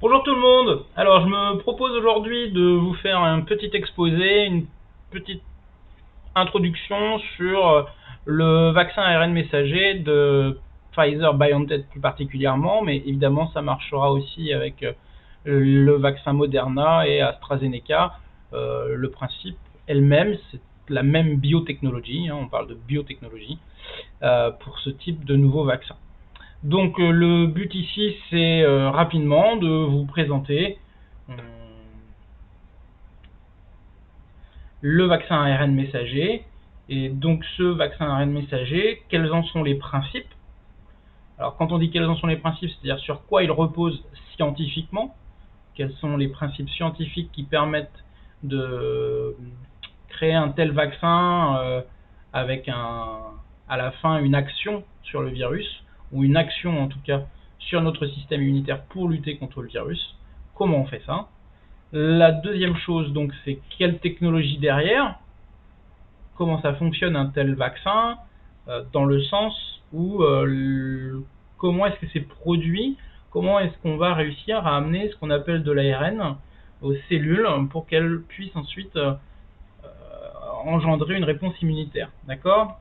Bonjour tout le monde. Alors je me propose aujourd'hui de vous faire un petit exposé, une petite introduction sur le vaccin ARN messager de Pfizer-BioNTech plus particulièrement, mais évidemment ça marchera aussi avec le vaccin Moderna et AstraZeneca. Le principe elle-même, c'est la même biotechnologie, on parle de biotechnologie pour ce type de nouveau vaccin. Donc le but ici, c'est rapidement de vous présenter euh, le vaccin ARN messager. Et donc ce vaccin ARN messager, quels en sont les principes? Alors quand on dit quels en sont les principes, c'est-à-dire sur quoi il repose scientifiquement, quels sont les principes scientifiques qui permettent de créer un tel vaccin avec à la fin une action sur le virus, ou une action en tout cas sur notre système immunitaire pour lutter contre le virus. Comment on fait ça? La deuxième chose, donc, c'est quelle technologie derrière? Comment ça fonctionne un tel vaccin? Dans le sens où comment est-ce que c'est produit? Comment est-ce qu'on va réussir à amener ce qu'on appelle de l'ARN aux cellules pour qu'elles puissent ensuite engendrer une réponse immunitaire, d'accord?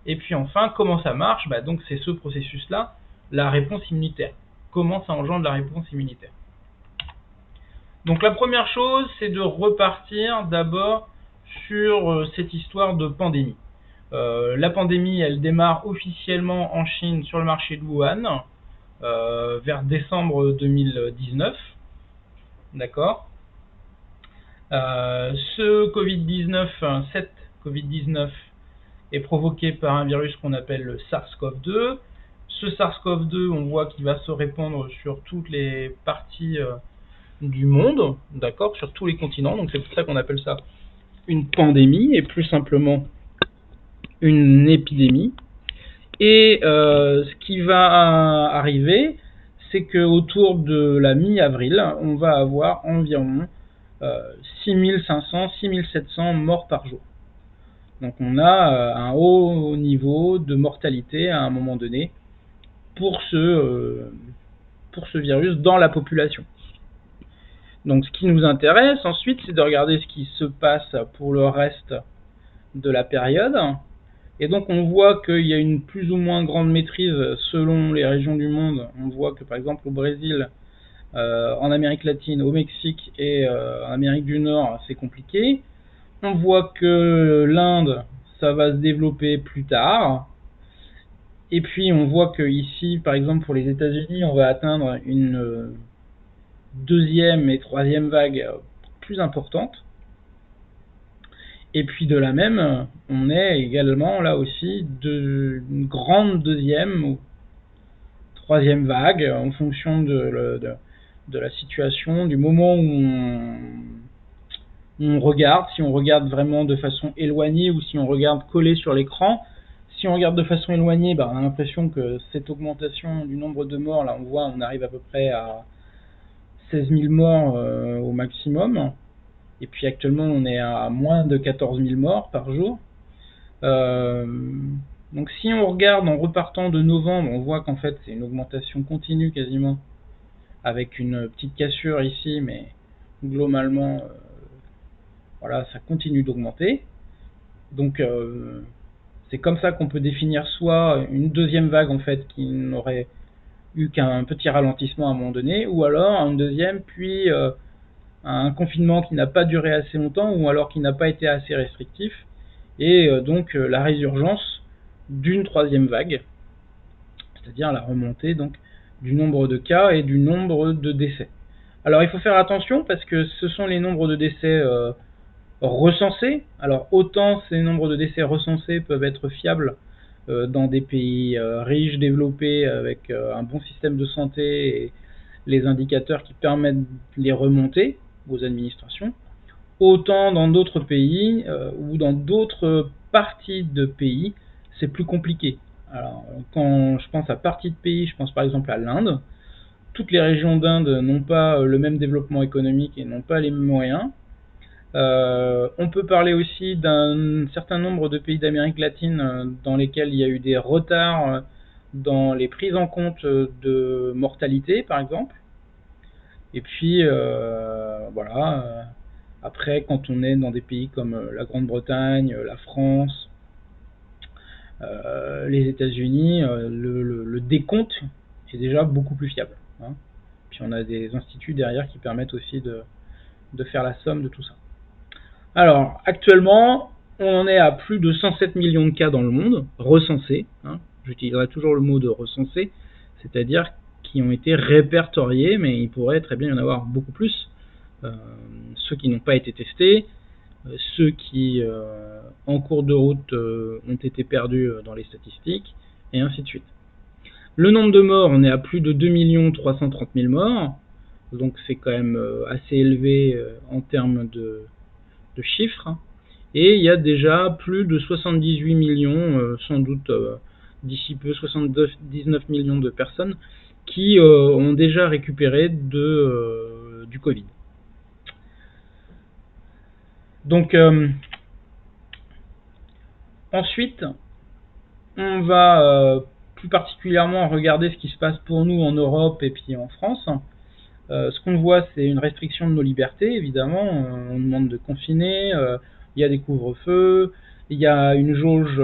Et puis enfin, comment ça marche? Donc c'est ce processus-là, la réponse immunitaire. Comment ça engendre la réponse immunitaire? Donc la première chose, c'est de repartir d'abord sur cette histoire de pandémie. La pandémie, elle démarre officiellement en Chine sur le marché de Wuhan vers décembre 2019, d'accord? Ce Covid-19, cette Covid-19 est provoqué par un virus qu'on appelle le SARS-CoV-2. Ce SARS-CoV-2, on voit qu'il va se répandre sur toutes les parties du monde, d'accord, sur tous les continents. Donc c'est pour ça qu'on appelle ça une pandémie et plus simplement une épidémie. Et ce qui va arriver, c'est qu'autour de la mi-avril, on va avoir environ 6500, 6700 morts par jour. Donc on a un haut niveau de mortalité à un moment donné pour ce virus dans la population. Donc ce qui nous intéresse ensuite, c'est de regarder ce qui se passe pour le reste de la période. Et donc on voit qu'il y a une plus ou moins grande maîtrise selon les régions du monde. On voit que par exemple au Brésil, en Amérique latine, au Mexique et en Amérique du Nord, c'est compliqué. On voit que l'Inde, ça va se développer plus tard. Et puis on voit que ici, par exemple pour les États-Unis, on va atteindre une deuxième et troisième vague plus importante. Et puis de la même, on est également là aussi d'une grande deuxième ou troisième vague en fonction de la situation, du moment où on regarde, si on regarde vraiment de façon éloignée ou si on regarde collé sur l'écran. Si on regarde de façon éloignée, on a l'impression que cette augmentation du nombre de morts, là on voit, on arrive à peu près à 16 000 morts au maximum. Et puis actuellement on est à moins de 14 000 morts par jour. Donc si on regarde en repartant de novembre, on voit qu'en fait c'est une augmentation continue quasiment, avec une petite cassure ici, mais globalement voilà, ça continue d'augmenter. Donc c'est comme ça qu'on peut définir soit une deuxième vague en fait qui n'aurait eu qu'un petit ralentissement à un moment donné, ou alors une deuxième, puis un confinement qui n'a pas duré assez longtemps, ou alors qui n'a pas été assez restrictif, et donc la résurgence d'une troisième vague, c'est-à-dire la remontée donc du nombre de cas et du nombre de décès. Alors il faut faire attention parce que ce sont les nombres de décès recensés. Alors autant ces nombres de décès recensés peuvent être fiables dans des pays riches, développés, avec un bon système de santé et les indicateurs qui permettent les remonter aux administrations, autant dans d'autres pays ou dans d'autres parties de pays, c'est plus compliqué. Alors, quand je pense à partie de pays, je pense par exemple à l'Inde. Toutes les régions d'Inde n'ont pas le même développement économique et n'ont pas les mêmes moyens. On peut parler aussi d'un certain nombre de pays d'Amérique latine dans lesquels il y a eu des retards dans les prises en compte de mortalité, par exemple. Et puis, voilà. Après, quand on est dans des pays comme la Grande-Bretagne, la France, les États-Unis, le décompte est déjà beaucoup plus fiable, hein. Puis on a des instituts derrière qui permettent aussi de faire la somme de tout ça. Alors, actuellement, on en est à plus de 107 millions de cas dans le monde, recensés, hein. J'utiliserai toujours le mot de recensés, c'est-à-dire qui ont été répertoriés, mais il pourrait très bien y en avoir beaucoup plus. Ceux qui n'ont pas été testés, ceux qui, en cours de route, ont été perdus dans les statistiques, et ainsi de suite. Le nombre de morts, on est à plus de 2 330 000 morts, donc c'est quand même assez élevé en termes de chiffres. Et il y a déjà plus de 78 millions, sans doute d'ici peu 79 millions de personnes qui ont déjà récupéré du Covid. Donc ensuite, on va plus particulièrement regarder ce qui se passe pour nous en Europe et puis en France. Ce qu'on voit, c'est une restriction de nos libertés, évidemment. On demande de confiner, il y a des couvre-feux, il y a une jauge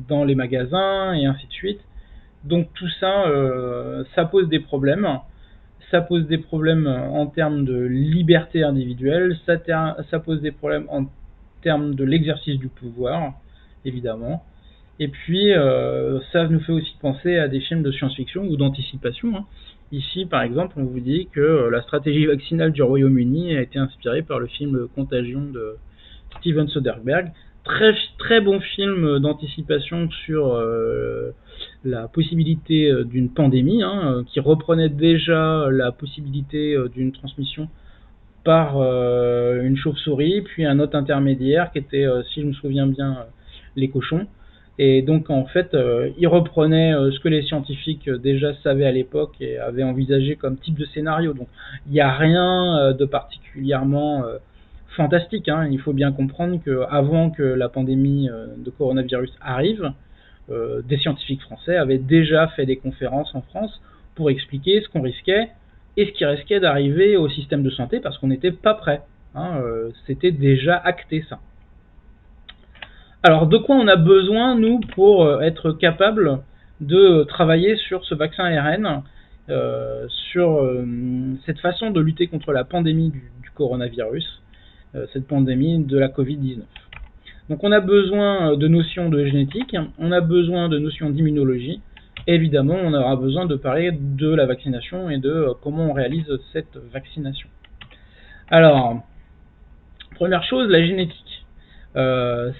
dans les magasins, et ainsi de suite. Donc tout ça, ça pose des problèmes. Ça pose des problèmes en termes de liberté individuelle, ça pose des problèmes en termes de l'exercice du pouvoir, évidemment. Et puis, ça nous fait aussi penser à des films de science-fiction ou d'anticipation, hein. Ici, par exemple, on vous dit que la stratégie vaccinale du Royaume-Uni a été inspirée par le film Contagion de Steven Soderbergh. Très, très bon film d'anticipation sur la possibilité d'une pandémie, hein, qui reprenait déjà la possibilité d'une transmission par une chauve-souris, puis un autre intermédiaire qui était, si je me souviens bien, les cochons. Et donc en fait, il reprenait ce que les scientifiques déjà savaient à l'époque et avaient envisagé comme type de scénario. Donc il n'y a rien de particulièrement fantastique, hein. Il faut bien comprendre qu'avant que la pandémie de coronavirus arrive, des scientifiques français avaient déjà fait des conférences en France pour expliquer ce qu'on risquait et ce qui risquait d'arriver au système de santé parce qu'on n'était pas prêt, hein. C'était déjà acté ça. Alors, de quoi on a besoin, nous, pour être capable de travailler sur ce vaccin ARN, sur cette façon de lutter contre la pandémie du coronavirus, cette pandémie de la Covid-19. Donc, on a besoin de notions de génétique, on a besoin de notions d'immunologie, et évidemment, on aura besoin de parler de la vaccination et de comment on réalise cette vaccination. Alors, première chose, la génétique.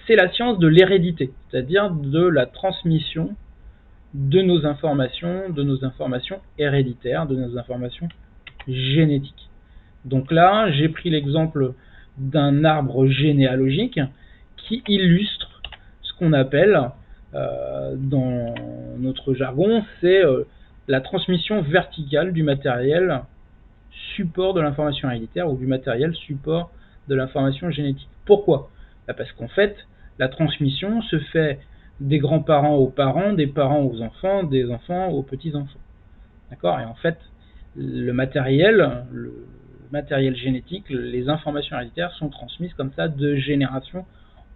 C'est la science de l'hérédité, c'est-à-dire de la transmission de nos informations héréditaires, de nos informations génétiques. Donc là, j'ai pris l'exemple d'un arbre généalogique qui illustre ce qu'on appelle, dans notre jargon, c'est la transmission verticale du matériel support de l'information héréditaire ou du matériel support de l'information génétique. Pourquoi ? Parce qu'en fait, la transmission se fait des grands-parents aux parents, des parents aux enfants, des enfants aux petits-enfants. D'accord ? Et en fait, le matériel génétique, les informations héréditaires sont transmises comme ça de génération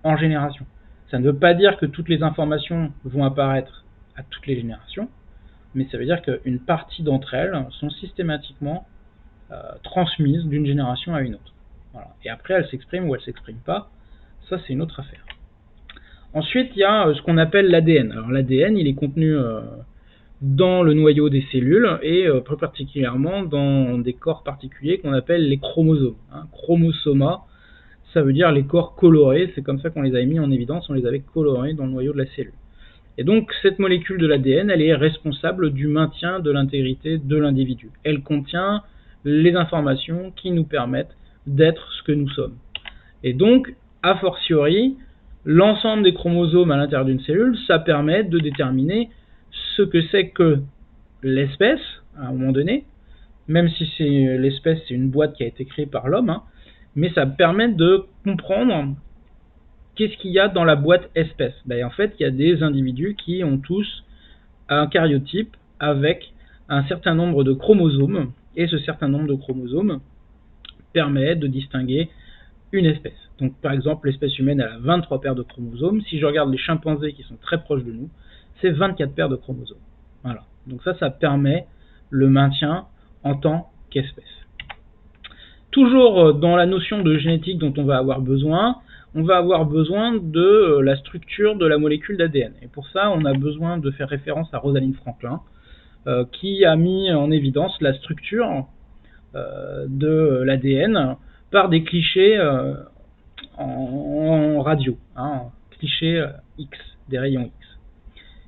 en génération. Ça ne veut pas dire que toutes les informations vont apparaître à toutes les générations, mais ça veut dire qu'une partie d'entre elles sont systématiquement transmises d'une génération à une autre. Voilà. Et après, elles s'expriment ou elles ne s'expriment pas. Ça, c'est une autre affaire. Ensuite, il y a ce qu'on appelle l'ADN. Alors l'ADN, il est contenu dans le noyau des cellules et plus particulièrement dans des corps particuliers qu'on appelle les chromosomes. Chromosoma, ça veut dire les corps colorés. C'est comme ça qu'on les avait mis en évidence, on les avait colorés dans le noyau de la cellule. Et donc, cette molécule de l'ADN, elle est responsable du maintien de l'intégrité de l'individu. Elle contient les informations qui nous permettent d'être ce que nous sommes. Et donc, a fortiori, l'ensemble des chromosomes à l'intérieur d'une cellule, ça permet de déterminer ce que c'est que l'espèce, à un moment donné, même si l'espèce, c'est une boîte qui a été créée par l'homme, hein, mais ça permet de comprendre qu'est-ce qu'il y a dans la boîte espèce. En fait, il y a des individus qui ont tous un karyotype avec un certain nombre de chromosomes Et ce certain nombre de chromosomes permet de distinguer une espèce. Donc par exemple, l'espèce humaine elle a 23 paires de chromosomes. Si je regarde les chimpanzés qui sont très proches de nous, c'est 24 paires de chromosomes. Voilà. Donc ça permet le maintien en tant qu'espèce. Toujours dans la notion de génétique dont on va avoir besoin de la structure de la molécule d'ADN. Et pour ça, on a besoin de faire référence à Rosalind Franklin, qui a mis en évidence la structure de l'ADN par des clichés en radio, clichés X, des rayons X.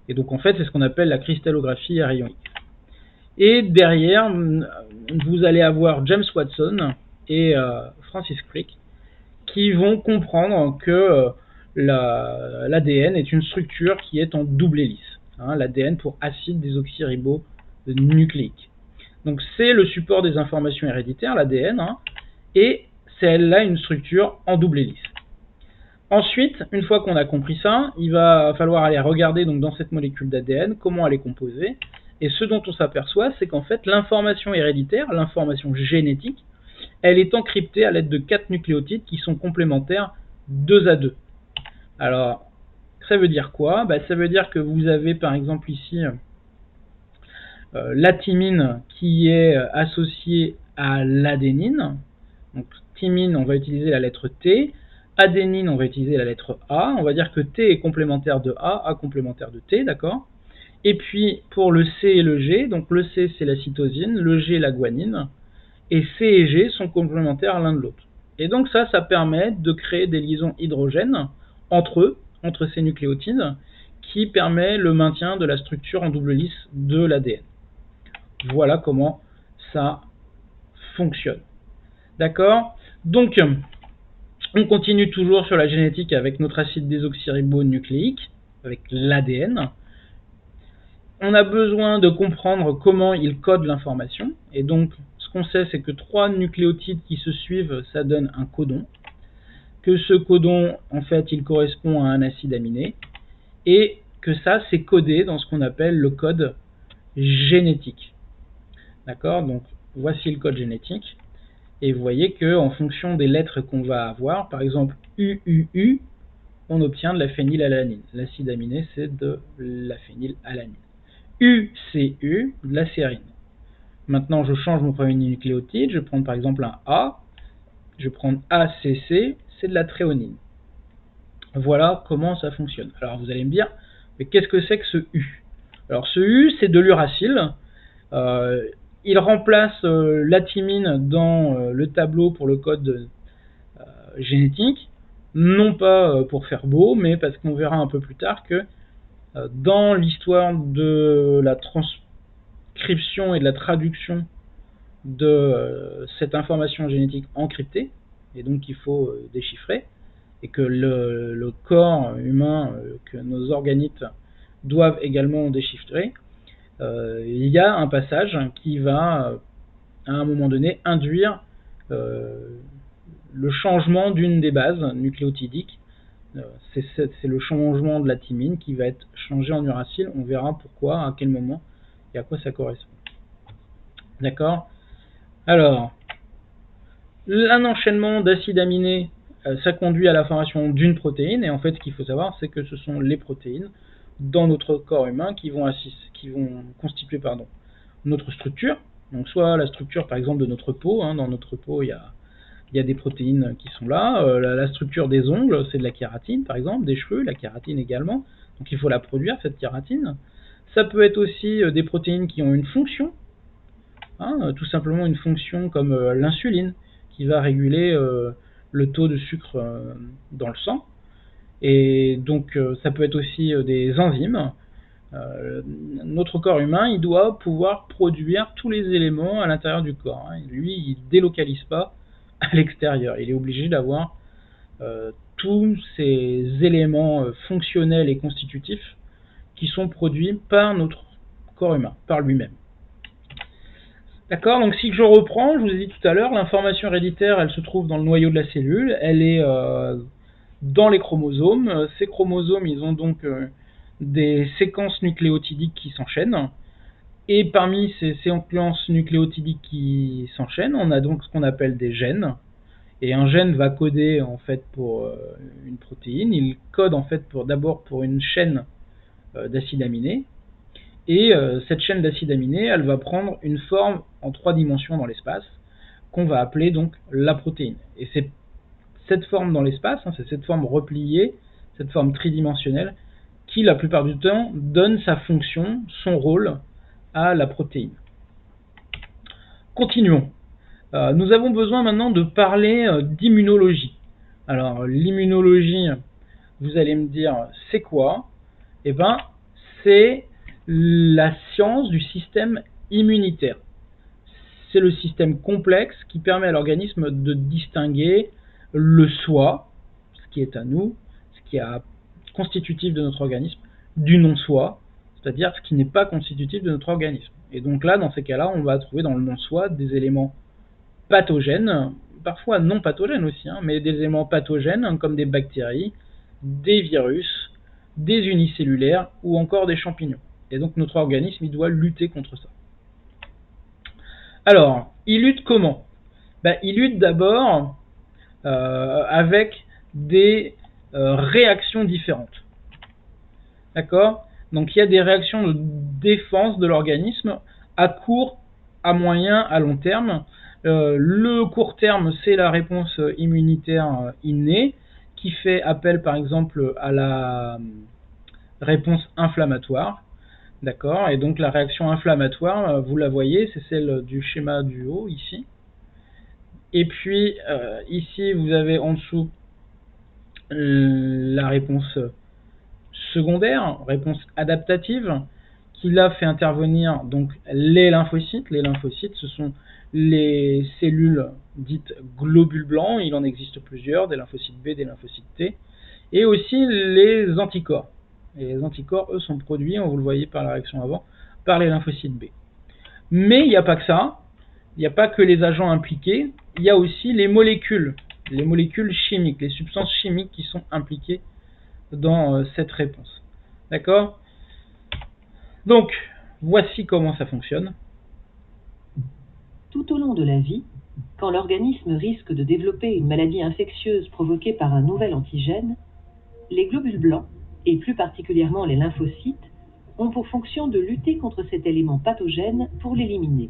Et donc en fait, c'est ce qu'on appelle la cristallographie à rayons X. Et derrière, vous allez avoir James Watson et Francis Crick qui vont comprendre que l'ADN est une structure qui est en double hélice. L'ADN pour acide désoxyribonucléique. Donc c'est le support des informations héréditaires, l'ADN, et elle a une structure en double hélice. Ensuite, une fois qu'on a compris ça, il va falloir aller regarder donc, dans cette molécule d'ADN comment elle est composée. Et ce dont on s'aperçoit, c'est qu'en fait, l'information héréditaire, l'information génétique, elle est encryptée à l'aide de 4 nucléotides qui sont complémentaires 2 à 2. Alors, ça veut dire quoi ? Ça veut dire que vous avez par exemple ici la thymine qui est associée à l'adénine. Donc thymine, on va utiliser la lettre T. Adénine, on va utiliser la lettre A. On va dire que T est complémentaire de A complémentaire de T, d'accord ? Et puis pour le C et le G, donc le C c'est la cytosine, le G la guanine, et C et G sont complémentaires l'un de l'autre. Et donc ça permet de créer des liaisons hydrogènes entre eux, entre ces nucléotides, qui permet le maintien de la structure en double hélice de l'ADN. Voilà comment ça fonctionne. D'accord ? Donc, on continue toujours sur la génétique avec notre acide désoxyribonucléique, avec l'ADN. On a besoin de comprendre comment il code l'information. Et donc, ce qu'on sait, c'est que 3 nucléotides qui se suivent, ça donne un codon. Que ce codon, en fait, il correspond à un acide aminé. Et que ça, c'est codé dans ce qu'on appelle le code génétique. D'accord ? Donc, voici le code génétique. Et vous voyez qu'en fonction des lettres qu'on va avoir, par exemple UUU, on obtient de la phénylalanine. L'acide aminé, c'est de la phénylalanine. UCU, de la sérine. Maintenant, je change mon premier nucléotide. Je prends par exemple un A. Je prends ACC, c'est de la tréonine. Voilà comment ça fonctionne. Alors, vous allez me dire, mais qu'est-ce que c'est que ce U ? Alors, ce U, c'est de l'uracile. Il remplace la thymine dans le tableau pour le code génétique, non pas pour faire beau, mais parce qu'on verra un peu plus tard que dans l'histoire de la transcription et de la traduction de cette information génétique encryptée, et donc qu'il faut déchiffrer, et que le corps humain, que nos organites doivent également déchiffrer, il y a un passage qui va, à un moment donné, induire le changement d'une des bases nucléotidiques. C'est le changement de la thymine qui va être changé en uracile. On verra pourquoi, à quel moment et à quoi ça correspond. D'accord ? Alors, un enchaînement d'acides aminés, ça conduit à la formation d'une protéine. Et en fait, ce qu'il faut savoir, c'est que ce sont les protéines dans notre corps humain qui vont constituer notre structure. Donc soit la structure par exemple de notre peau, dans notre peau il y a des protéines qui sont là, la structure des ongles c'est de la kératine par exemple, des cheveux, la kératine également, donc il faut la produire cette kératine. Ça peut être aussi des protéines qui ont une fonction, tout simplement une fonction comme l'insuline qui va réguler le taux de sucre dans le sang. Et donc ça peut être aussi des enzymes. Notre corps humain, il doit pouvoir produire tous les éléments à l'intérieur du corps. Lui, il ne délocalise pas à l'extérieur. Il est obligé d'avoir tous ces éléments fonctionnels et constitutifs qui sont produits par notre corps humain, par lui-même. D'accord ? Donc si je reprends, je vous ai dit tout à l'heure, l'information héréditaire, elle se trouve dans le noyau de la cellule, elle est dans les chromosomes. Ces chromosomes, ils ont donc des séquences nucléotidiques qui s'enchaînent. Et parmi ces séquences nucléotidiques qui s'enchaînent, on a donc ce qu'on appelle des gènes. Et un gène va coder en fait pour une protéine. Il code en fait d'abord pour une chaîne d'acides aminés. Et cette chaîne d'acides aminés, elle va prendre une forme en 3 dimensions dans l'espace, qu'on va appeler donc la protéine. Et c'est cette forme dans l'espace, c'est cette forme repliée, cette forme tridimensionnelle, qui la plupart du temps donne sa fonction, son rôle à la protéine. Continuons. Nous avons besoin maintenant de parler d'immunologie. Alors l'immunologie, vous allez me dire, c'est quoi? Eh bien, c'est la science du système immunitaire. C'est le système complexe qui permet à l'organisme de distinguer le soi, ce qui est à nous, ce qui est constitutif de notre organisme, du non-soi, c'est-à-dire ce qui n'est pas constitutif de notre organisme. Et donc là, dans ces cas-là, on va trouver dans le non-soi des éléments pathogènes, parfois non pathogènes aussi, mais des éléments pathogènes comme des bactéries, des virus, des unicellulaires ou encore des champignons. Et donc notre organisme, il doit lutter contre ça. Alors, il lutte comment? Il lutte d'abord avec des réactions différentes. D'accord? Donc il y a des réactions de défense de l'organisme à court, à moyen, à long terme. Le court terme, c'est la réponse immunitaire innée qui fait appel par exemple à la réponse inflammatoire. D'accord? Et donc la réaction inflammatoire, vous la voyez, c'est celle du schéma du haut ici. Et puis ici, vous avez en dessous la réponse secondaire, réponse adaptative, qui là fait intervenir donc les lymphocytes. Les lymphocytes, ce sont les cellules dites globules blancs, il en existe plusieurs, des lymphocytes B, des lymphocytes T, et aussi les anticorps. Et les anticorps, eux, sont produits, vous le voyez par la réaction avant, par les lymphocytes B. Mais il n'y a pas que ça, il n'y a pas que les agents impliqués, il y a aussi les molécules chimiques, les substances chimiques qui sont impliquées dans cette réponse. D'accord? Donc, voici comment ça fonctionne. Tout au long de la vie, quand l'organisme risque de développer une maladie infectieuse provoquée par un nouvel antigène, les globules blancs, et plus particulièrement les lymphocytes, ont pour fonction de lutter contre cet élément pathogène pour l'éliminer.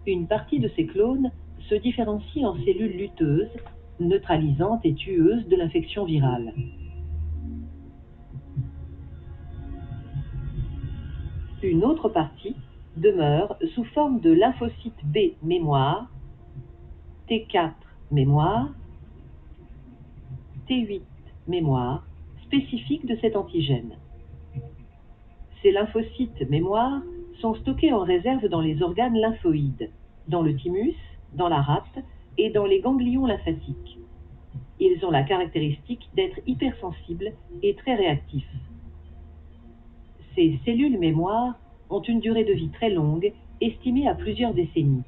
Une partie de ces clones se différencie en cellules lutteuses, neutralisantes et tueuses de l'infection virale. Une autre partie demeure sous forme de lymphocytes B mémoire, T4 mémoire, T8 mémoire, spécifiques de cet antigène. Ces lymphocytes mémoire sont stockés en réserve dans les organes lymphoïdes, dans le thymus, dans la rate et dans les ganglions lymphatiques. Ils ont la caractéristique d'être hypersensibles et très réactifs. Ces cellules mémoire ont une durée de vie très longue, estimée à plusieurs décennies.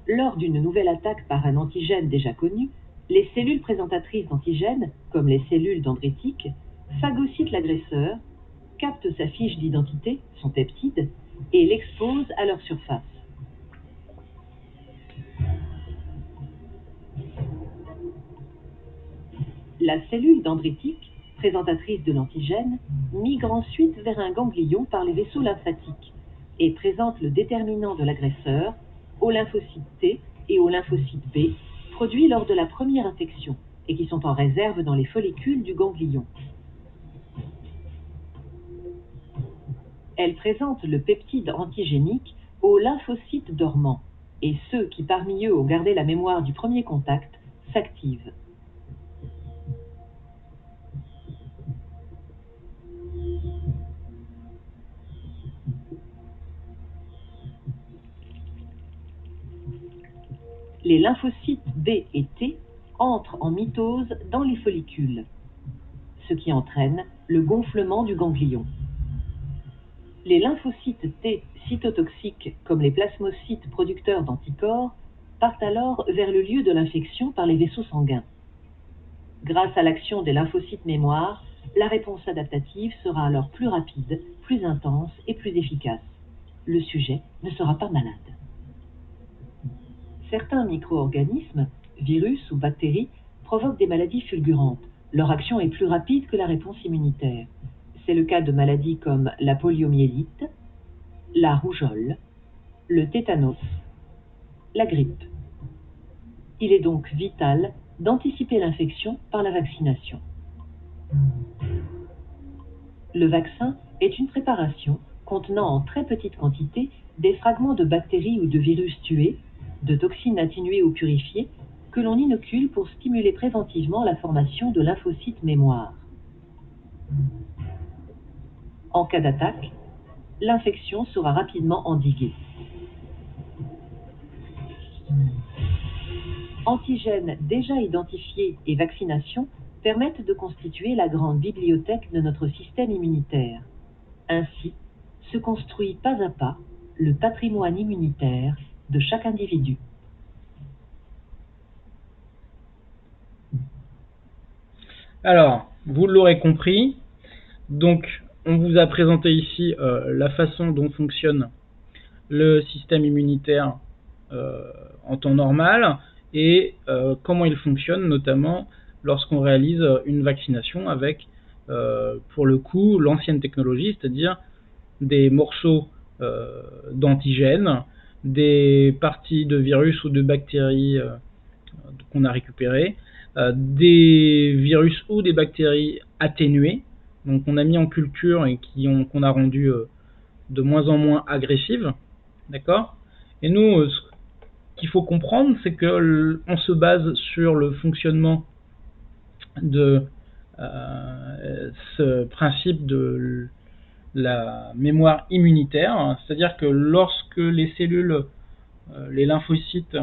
Lors d'une nouvelle attaque par un antigène déjà connu, les cellules présentatrices d'antigènes, comme les cellules dendritiques, phagocytent l'agresseur, captent sa fiche d'identité, son peptide, et l'exposent à leur surface. La cellule dendritique, présentatrice de l'antigène, migre ensuite vers un ganglion par les vaisseaux lymphatiques et présente le déterminant de l'agresseur au lymphocyte T et au lymphocyte B, produits lors de la première infection et qui sont en réserve dans les follicules du ganglion. Elle présente le peptide antigénique aux lymphocytes dormants et ceux qui parmi eux ont gardé la mémoire du premier contact s'activent. Les lymphocytes B et T entrent en mitose dans les follicules, ce qui entraîne le gonflement du ganglion. Les lymphocytes T cytotoxiques, comme les plasmocytes producteurs d'anticorps, partent alors vers le lieu de l'infection par les vaisseaux sanguins. Grâce à l'action des lymphocytes mémoire, La réponse adaptative sera alors plus rapide, plus intense et plus efficace. Le sujet ne sera pas malade. Certains micro-organismes, virus ou bactéries, provoquent des maladies fulgurantes. Leur action est plus rapide que la réponse immunitaire. C'est le cas de maladies comme la poliomyélite, la rougeole, le tétanos, la grippe. Il est donc vital d'anticiper l'infection par la vaccination. Le vaccin est une préparation contenant en très petite quantité des fragments de bactéries ou de virus tués, de toxines atténuées ou purifiées, que l'on inocule pour stimuler préventivement la formation de lymphocytes mémoire. En cas d'attaque, l'infection sera rapidement endiguée. Antigènes déjà identifiés et vaccination permettent de constituer la grande bibliothèque de notre système immunitaire. Ainsi, se construit pas à pas le patrimoine immunitaire de chaque individu. Alors, vous l'aurez compris, donc on vous a présenté ici la façon dont fonctionne le système immunitaire en temps normal et comment il fonctionne, notamment lorsqu'on réalise une vaccination avec, pour le coup, l'ancienne technologie, c'est-à-dire des morceaux d'antigènes, des parties de virus ou de bactéries qu'on a récupérées, des virus ou des bactéries atténuées, donc on a mis en culture et qu'on a rendu de moins en moins agressives, d'accord? Et nous, ce qu'il faut comprendre, c'est que on se base sur le fonctionnement de ce principe de la mémoire immunitaire, hein, c'est-à-dire que lorsque les cellules, les lymphocytes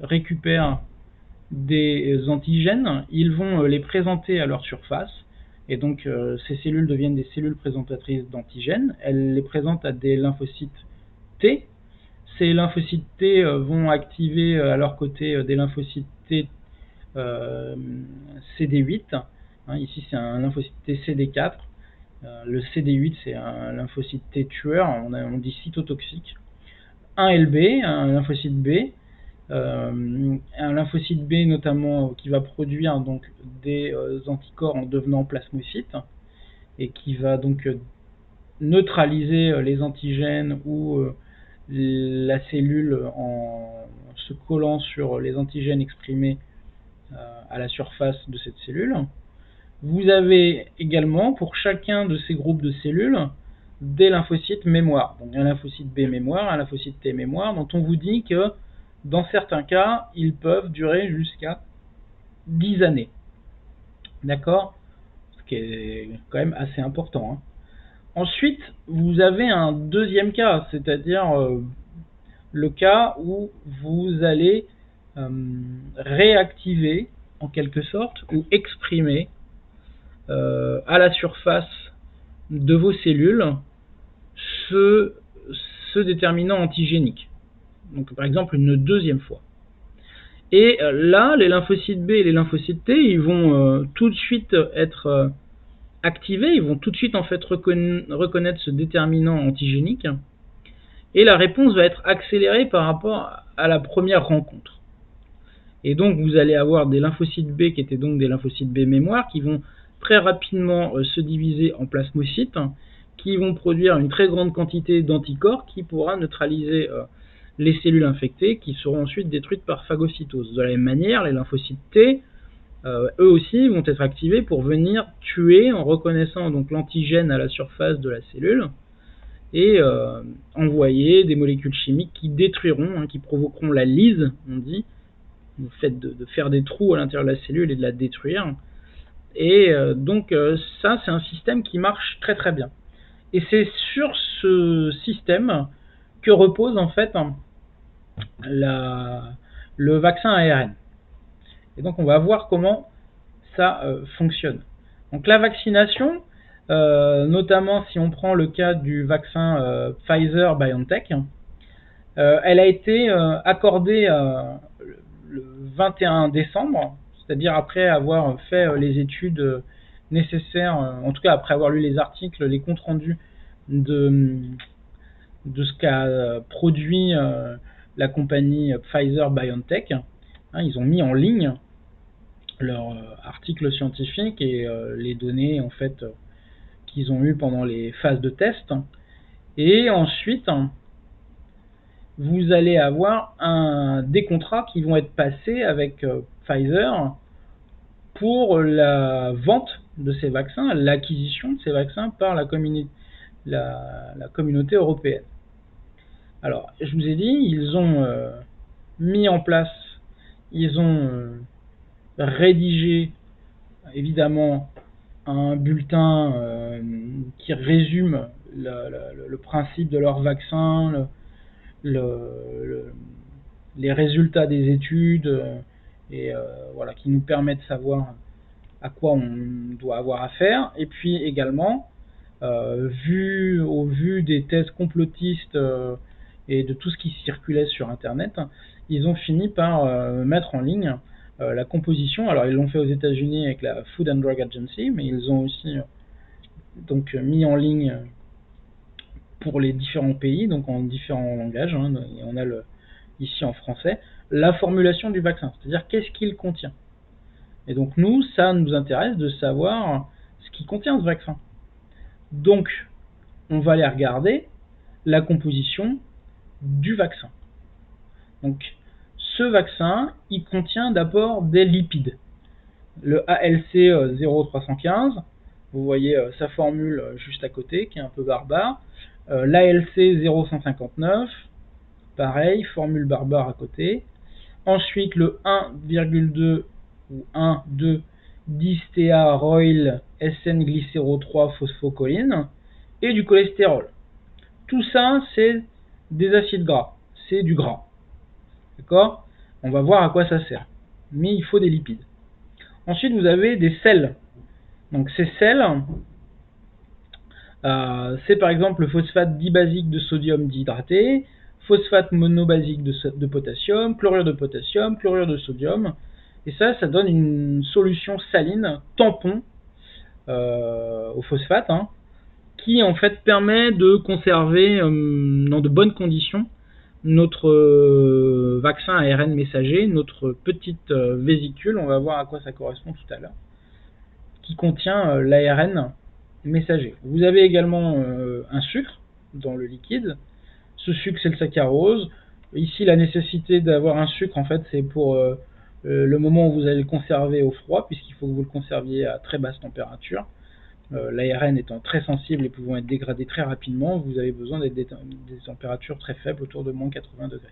récupèrent des antigènes, ils vont les présenter à leur surface, et donc ces cellules deviennent des cellules présentatrices d'antigènes. Elles les présentent à des lymphocytes T. Ces lymphocytes T vont activer à leur côté des lymphocytes T CD8. Hein, ici c'est un lymphocyte T CD4. Le CD8 c'est un lymphocyte T tueur, on dit cytotoxique. Un LB, un lymphocyte B. Un lymphocyte B notamment qui va produire donc des anticorps en devenant plasmocyte et qui va donc neutraliser les antigènes ou la cellule en se collant sur les antigènes exprimés à la surface de cette cellule. Vous avez également pour chacun de ces groupes de cellules des lymphocytes mémoire. Donc un lymphocyte B mémoire, un lymphocyte T mémoire, dont on vous dit que dans certains cas, ils peuvent durer jusqu'à 10 années. D'accord? Ce qui est quand même assez important. Hein. Ensuite, vous avez un deuxième cas, c'est-à-dire le cas où vous allez réactiver, en quelque sorte, ou exprimer à la surface de vos cellules ce déterminant antigénique. Donc par exemple une deuxième fois. Et là, les lymphocytes B et les lymphocytes T, ils vont tout de suite être activés, ils vont tout de suite en fait reconnaître ce déterminant antigénique, et la réponse va être accélérée par rapport à la première rencontre. Et donc vous allez avoir des lymphocytes B qui étaient donc des lymphocytes B mémoire qui vont très rapidement se diviser en plasmocytes, qui vont produire une très grande quantité d'anticorps qui pourra neutraliser les cellules infectées qui seront ensuite détruites par phagocytose. De la même manière, les lymphocytes T, eux aussi, vont être activés pour venir tuer en reconnaissant donc l'antigène à la surface de la cellule et envoyer des molécules chimiques qui détruiront, qui provoqueront la lyse, on dit, le fait de faire des trous à l'intérieur de la cellule et de la détruire. Et donc ça, c'est un système qui marche très très bien. Et c'est sur ce système que repose en fait le vaccin ARN. Et donc on va voir comment ça fonctionne. Donc la vaccination, notamment si on prend le cas du vaccin Pfizer-BioNTech, elle a été accordée le 21 décembre, c'est-à-dire après avoir fait les études nécessaire, en tout cas après avoir lu les articles, les comptes rendus de ce qu'a produit la compagnie Pfizer-BioNTech. Ils ont mis en ligne leur article scientifique et les données en fait qu'ils ont eues pendant les phases de test. Et ensuite, vous allez avoir des contrats qui vont être passés avec Pfizer pour la vente de ces vaccins, l'acquisition de ces vaccins par la communauté européenne. Alors, je vous ai dit, ils ont mis en place, ils ont rédigé évidemment un bulletin qui résume le principe de leur vaccin, les résultats des études, et voilà, qui nous permet de savoir à quoi on doit avoir affaire. Et puis également, au vu des thèses complotistes et de tout ce qui circulait sur Internet, ils ont fini par mettre en ligne la composition. Alors ils l'ont fait aux États-Unis avec la Food and Drug Agency, mais ils ont aussi donc mis en ligne pour les différents pays, donc en différents langages, et on a ici en français, la formulation du vaccin, c'est-à-dire qu'est-ce qu'il contient. Et donc nous, ça nous intéresse de savoir ce qui contient ce vaccin. Donc, on va aller regarder la composition du vaccin. Donc, ce vaccin, il contient d'abord des lipides. Le ALC 0315, vous voyez sa formule juste à côté, qui est un peu barbare. L'ALC 0159, pareil, formule barbare à côté. Ensuite, le 1,2 ou 1,2 distéaroyl SN-glycéro-3 phosphocholine et du cholestérol. Tout ça, c'est des acides gras, c'est du gras. D'accord ? On va voir à quoi ça sert. Mais il faut des lipides. Ensuite, vous avez des sels. Donc ces sels, c'est par exemple le phosphate dibasique de sodium dihydraté, phosphate monobasique de potassium, chlorure de sodium. Et ça donne une solution saline, tampon, au phosphate, qui en fait permet de conserver dans de bonnes conditions notre vaccin ARN messager, notre petite vésicule, on va voir à quoi ça correspond tout à l'heure, qui contient l'ARN messager. Vous avez également un sucre dans le liquide. Ce sucre, c'est le saccharose. Ici, la nécessité d'avoir un sucre, en fait, c'est pour le moment où vous allez le conserver au froid, puisqu'il faut que vous le conserviez à très basse température. L'ARN étant très sensible et pouvant être dégradé très rapidement, vous avez besoin des températures très faibles, autour de moins 80 degrés.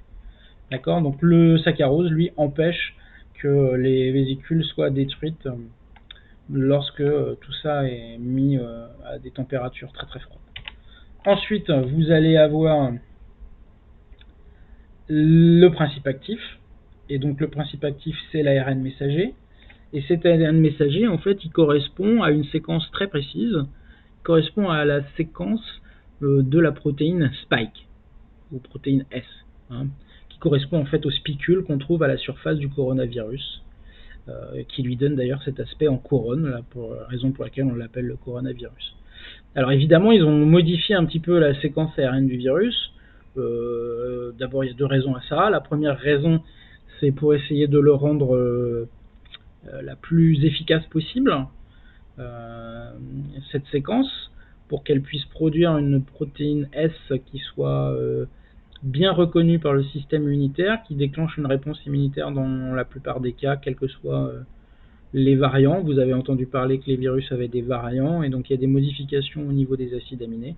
D'accord ? Donc le saccharose, lui, empêche que les vésicules soient détruites lorsque tout ça est mis à des températures très très froides. Ensuite, vous allez avoir le principe actif, et donc le principe actif, c'est l'ARN messager. Et cet ARN messager, en fait, il correspond à une séquence très précise, il correspond à la séquence de la protéine Spike, ou protéine S, qui correspond en fait au spicule qu'on trouve à la surface du coronavirus, qui lui donne d'ailleurs cet aspect en couronne, la raison pour laquelle on l'appelle le coronavirus. Alors évidemment, ils ont modifié un petit peu la séquence ARN du virus. D'abord, il y a deux raisons à ça. La première raison, c'est pour essayer de le rendre la plus efficace possible, cette séquence, pour qu'elle puisse produire une protéine S qui soit bien reconnue par le système immunitaire, qui déclenche une réponse immunitaire dans la plupart des cas, quels que soient les variants. Vous avez entendu parler que les virus avaient des variants, et donc il y a des modifications au niveau des acides aminés.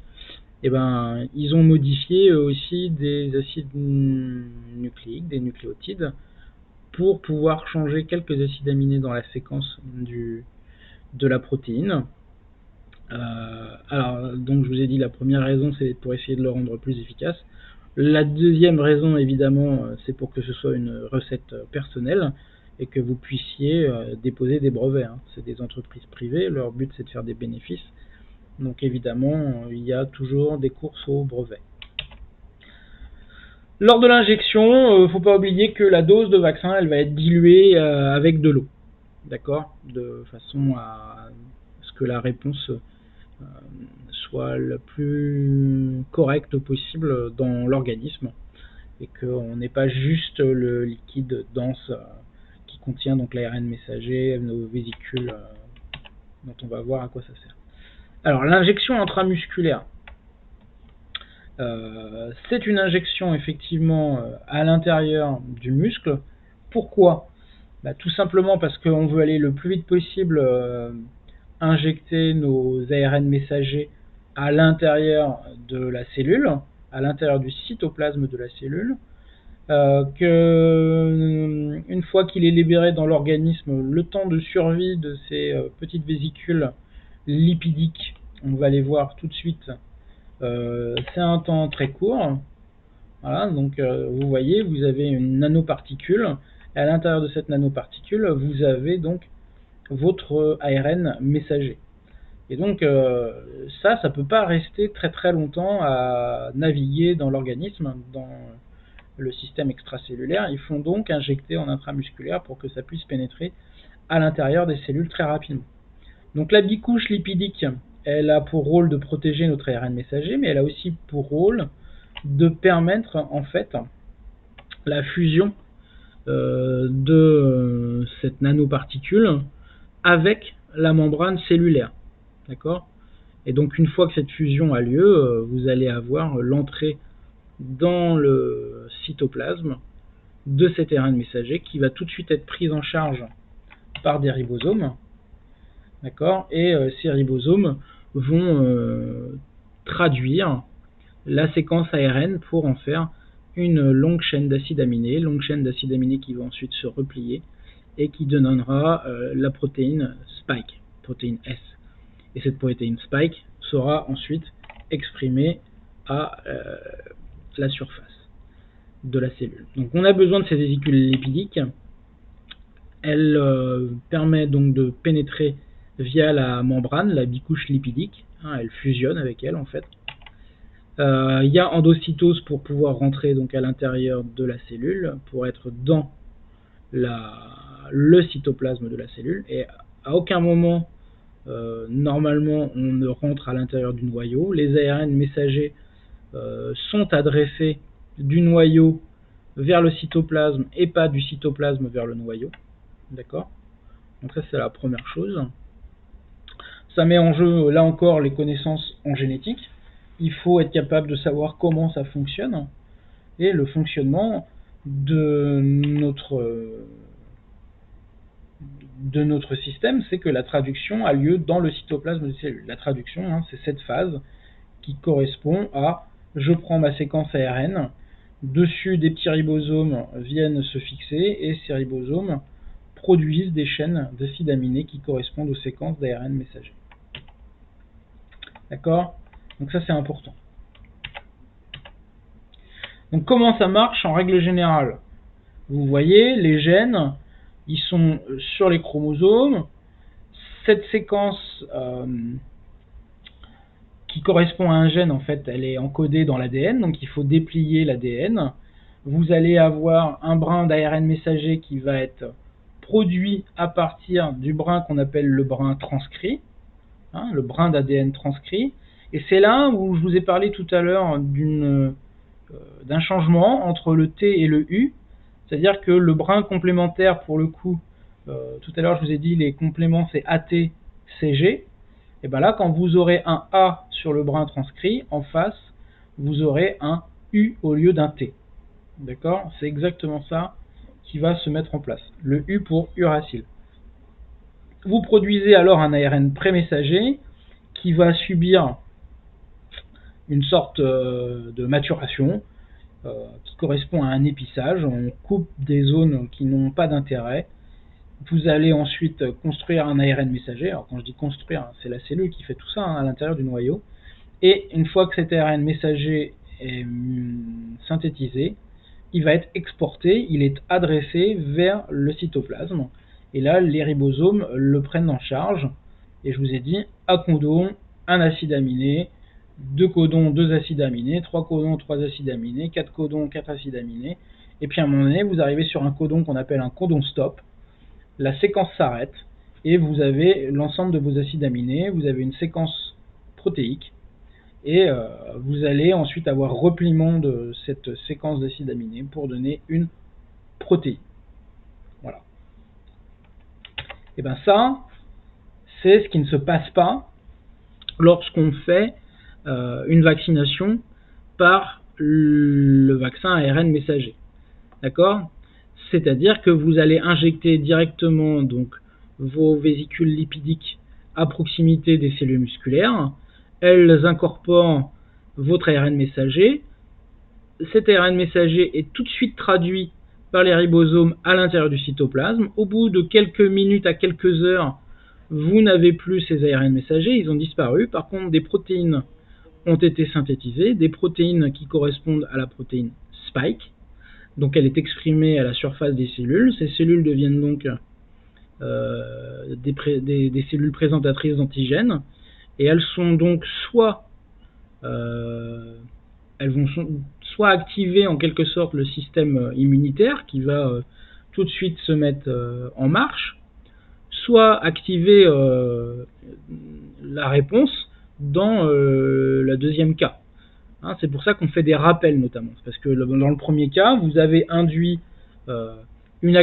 Et ben, ils ont modifié aussi des acides nucléiques, des nucléotides, pour pouvoir changer quelques acides aminés dans la séquence de la protéine. Alors, donc je vous ai dit, la première raison, c'est pour essayer de le rendre plus efficace. La deuxième raison, évidemment, c'est pour que ce soit une recette personnelle et que vous puissiez déposer des brevets. C'est des entreprises privées, leur but c'est de faire des bénéfices. Donc évidemment, il y a toujours des courses aux brevets. Lors de l'injection, il ne faut pas oublier que la dose de vaccin, elle va être diluée avec de l'eau. D'accord ? De façon à ce ce que la réponse soit le plus correcte possible dans l'organisme et qu'on n'ait pas juste le liquide dense qui contient donc l'ARN messager, nos vésicules dont on va voir à quoi ça sert. Alors l'injection intramusculaire, c'est une injection effectivement à l'intérieur du muscle. Pourquoi ? Tout simplement parce qu'on veut aller le plus vite possible injecter nos ARN messagers à l'intérieur de la cellule, à l'intérieur du cytoplasme de la cellule, une fois qu'il est libéré dans l'organisme, le temps de survie de ces petites vésicules lipidiques, on va les voir tout de suite, c'est un temps très court. Voilà, donc vous voyez, vous avez une nanoparticule, et à l'intérieur de cette nanoparticule, vous avez donc votre ARN messager. Et donc ça peut pas rester très très longtemps à naviguer dans l'organisme, dans le système extracellulaire. Ils font donc injecter en intramusculaire pour que ça puisse pénétrer à l'intérieur des cellules très rapidement. Donc la bicouche lipidique, elle a pour rôle de protéger notre ARN messager, mais elle a aussi pour rôle de permettre en fait la fusion de cette nanoparticule avec la membrane cellulaire. D'accord ? Et donc une fois que cette fusion a lieu, vous allez avoir l'entrée dans le cytoplasme de cet ARN messager qui va tout de suite être prise en charge par des ribosomes. D'accord ? Et ces ribosomes vont traduire la séquence ARN pour en faire une longue chaîne d'acides aminés, qui va ensuite se replier et qui donnera la protéine spike, protéine S. Et cette protéine spike sera ensuite exprimée à la surface de la cellule. Donc on a besoin de ces vésicules lipidiques. Elle permet donc de pénétrer via la membrane, la bicouche lipidique. Elle fusionne avec elle en fait. Il y a endocytose pour pouvoir rentrer donc à l'intérieur de la cellule, pour être dans le cytoplasme de la cellule. Et à aucun moment, normalement, on ne rentre à l'intérieur du noyau. Les ARN messagers sont adressés du noyau vers le cytoplasme et pas du cytoplasme vers le noyau. D'accord ? Donc ça, c'est la première chose. Ça met en jeu, là encore, les connaissances en génétique. Il faut être capable de savoir comment ça fonctionne et le fonctionnement de notre système, c'est que la traduction a lieu dans le cytoplasme des cellules. La traduction, c'est cette phase qui correspond à je prends ma séquence ARN, dessus des petits ribosomes viennent se fixer et ces ribosomes produisent des chaînes d'acides aminés qui correspondent aux séquences d'ARN messagers. D'accord ? Donc ça, c'est important. Donc comment ça marche en règle générale ? Vous voyez, les gènes, ils sont sur les chromosomes. Cette séquence qui correspond à un gène, en fait, elle est encodée dans l'ADN, donc il faut déplier l'ADN. Vous allez avoir un brin d'ARN messager qui va être produit à partir du brin qu'on appelle le brin transcrit, le brin d'ADN transcrit. Et c'est là où je vous ai parlé tout à l'heure d'un changement entre le T et le U, c'est-à-dire que le brin complémentaire, pour le coup, tout à l'heure je vous ai dit les compléments c'est AT, CG, et bien là quand vous aurez un A sur le brin transcrit, en face vous aurez un U au lieu d'un T. D'accord ? C'est exactement ça qui va se mettre en place. Le U pour uracile. Vous produisez alors un ARN prémessager qui va subir une sorte de maturation qui correspond à un épissage. On coupe des zones qui n'ont pas d'intérêt. Vous allez ensuite construire un ARN messager. Alors quand je dis construire, c'est la cellule qui fait tout ça à l'intérieur du noyau. Et une fois que cet ARN messager est synthétisé, il va être exporté, il est adressé vers le cytoplasme. Et là, les ribosomes le prennent en charge. Et je vous ai dit, un codon, un acide aminé, 2 codons, 2 acides aminés, 3 codons, 3 acides aminés, 4 codons, 4 acides aminés. Et puis à un moment donné, vous arrivez sur un codon qu'on appelle un codon stop. La séquence s'arrête et vous avez l'ensemble de vos acides aminés, vous avez une séquence protéique, et vous allez ensuite avoir repliement de cette séquence d'acides aminés pour donner une protéine. Voilà. Et bien ça, c'est ce qui ne se passe pas lorsqu'on fait une vaccination par le vaccin ARN messager. D'accord ? C'est-à-dire que vous allez injecter directement donc vos vésicules lipidiques à proximité des cellules musculaires. Elles incorporent votre ARN messager. Cet ARN messager est tout de suite traduit par les ribosomes à l'intérieur du cytoplasme. Au bout de quelques minutes à quelques heures, vous n'avez plus ces ARN messagers, ils ont disparu. Par contre, des protéines ont été synthétisées, des protéines qui correspondent à la protéine Spike. Donc elle est exprimée à la surface des cellules. Ces cellules deviennent donc des cellules présentatrices d'antigènes. Et elles sont donc soit activer en quelque sorte le système immunitaire qui va tout de suite se mettre en marche, soit activer la réponse dans le deuxième cas. Hein, c'est pour ça qu'on fait des rappels notamment, parce que dans le premier cas, vous avez induit une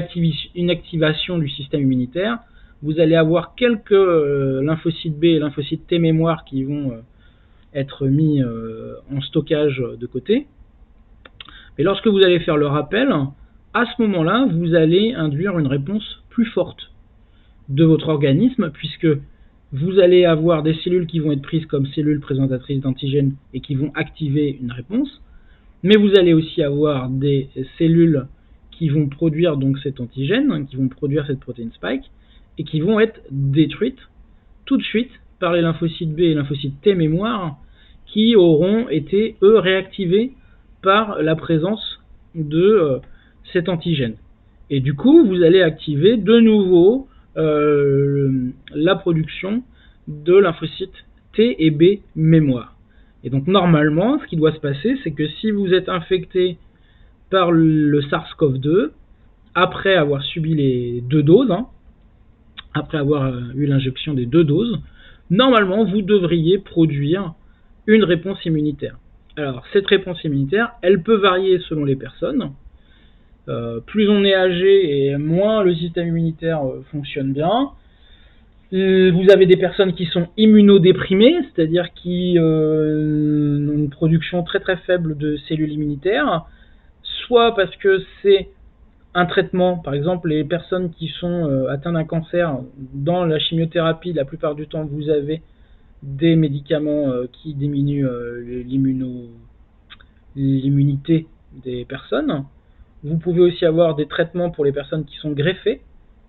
activation du système immunitaire, vous allez avoir quelques lymphocytes B et lymphocytes T mémoire qui vont être mis en stockage de côté. Et lorsque vous allez faire le rappel, à ce moment-là, vous allez induire une réponse plus forte de votre organisme, puisque vous allez avoir des cellules qui vont être prises comme cellules présentatrices d'antigènes et qui vont activer une réponse, mais vous allez aussi avoir des cellules qui vont produire donc cet antigène, qui vont produire cette protéine Spike, et qui vont être détruites tout de suite par les lymphocytes B et lymphocytes T mémoire, qui auront été, eux, réactivés par la présence de cet antigène. Et du coup, vous allez activer de nouveau la production de lymphocytes T et B mémoire. Et donc normalement, ce qui doit se passer, c'est que si vous êtes infecté par le SARS-CoV-2, après avoir subi les 2 doses, après avoir eu l'injection des 2 doses, normalement vous devriez produire une réponse immunitaire. Alors cette réponse immunitaire, elle peut varier selon les personnes. Plus on est âgé et moins le système immunitaire fonctionne bien. Vous avez des personnes qui sont immunodéprimées, c'est-à-dire qui ont une production très très faible de cellules immunitaires, soit parce que c'est un traitement, par exemple les personnes qui sont atteintes d'un cancer, dans la chimiothérapie, la plupart du temps vous avez des médicaments qui diminuent l'immunité des personnes. Vous pouvez aussi avoir des traitements pour les personnes qui sont greffées,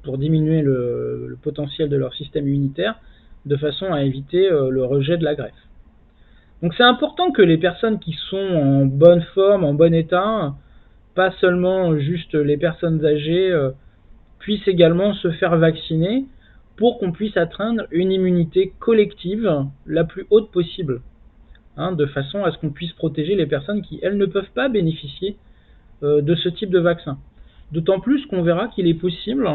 pour diminuer le potentiel de leur système immunitaire, de façon à éviter le rejet de la greffe. Donc c'est important que les personnes qui sont en bonne forme, en bon état, pas seulement juste les personnes âgées, puissent également se faire vacciner pour qu'on puisse atteindre une immunité collective la plus haute possible, de façon à ce qu'on puisse protéger les personnes qui, elles, ne peuvent pas bénéficier de ce type de vaccin. D'autant plus qu'on verra qu'il est possible